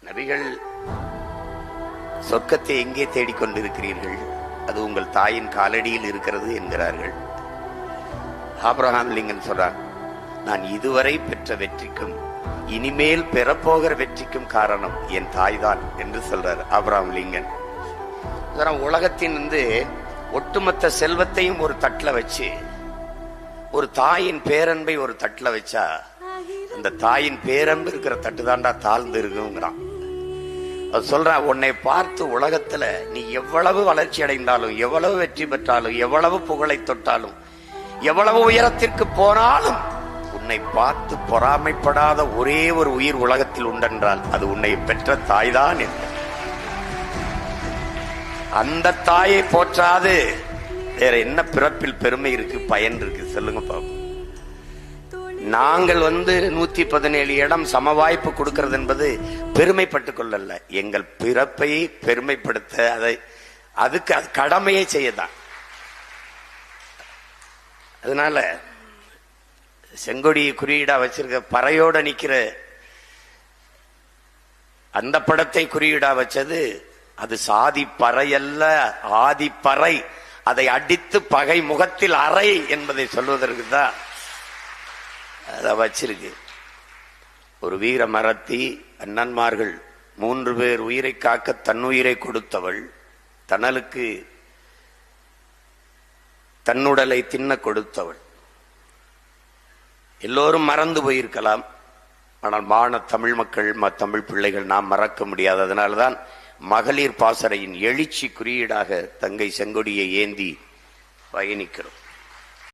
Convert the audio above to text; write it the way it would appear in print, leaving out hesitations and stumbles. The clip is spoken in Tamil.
நபிகள் சொர்க்கத்தை எங்கே தேடிக்கொண்டிருக்கிறீர்கள்? அது உங்கள் தாயின் காலடியில் இருக்கிறது என்கிறார்கள். ஆபிரகாம் லிங்கன் சொல்றார், நான் இதுவரை பெற்ற வெற்றிக்கும் இனிமேல் பெறப்போகிற வெற்றிக்கும் காரணம் என் தாய் தான் என்று சொல்றார் ஆபிரகாம் லிங்கன். உலகத்தின் ஒட்டுமொத்த செல்வத்தையும் ஒரு தட்டுல வச்சு ஒரு தாயின் பேரன்பை ஒரு தட்டுல வச்சா அந்த தாயின் பேரன்பு இருக்கிற தட்டு தாண்டா தாழ்ந்து இருக்குங்கிறான். அது சொல்ற, உன்னை பார்த்து உலகத்துல நீ எவ்வளவு வளர்ச்சி அடைந்தாலும், எவ்வளவு வெற்றி பெற்றாலும், எவ்வளவு புகழை தொட்டாலும், எவ்வளவு உயரத்திற்கு போனாலும் உன்னை பார்த்து பொறாமைப்படாத ஒரே ஒரு உயிர் உலகத்தில் உண்டென்றால் அது உன்னை பெற்ற தாய்தான் என்று. அந்த தாயை போற்றாது வேற என்ன பிறப்பில் பெருமை இருக்கு, பயன் இருக்கு? சொல்லுங்க பாப்போம். நாங்கள் 117 இடம் சம வாய்ப்பு கொடுக்கிறது என்பது பெருமைப்பட்டுக் கொள்ளல, எங்கள் பிறப்பை பெருமைப்படுத்த, அதுக்கு அது கடமையை செய்யதான். அதனால செங்கொடி குறியீடா வச்சிருக்க பறையோட நிக்கிற அந்த படத்தை குறியீடா வச்சது அது சாதி பறையல்ல, ஆதி பறை. அதை அடித்து பகை முகத்தில் அறை என்பதை சொல்வதற்கு தான் அதை வச்சிருக்கு. ஒரு வீர மரத்தி அண்ணன்மார்கள் 3 பேர் உயிரை காக்க தன்னுயிரை கொடுத்தவள், தனலுக்கு தன்னுடலை தின்ன கொடுத்தவள். எல்லோரும் மறந்து போயிருக்கலாம், ஆனால் மான தமிழ் மக்கள், தமிழ் பிள்ளைகள் நாம் மறக்க முடியாது. அதனால்தான் மகளிர் பாசறையின் எழுச்சி குறியீடாக தங்கை செங்கொடியை ஏந்தி பயணிக்கிறோம்.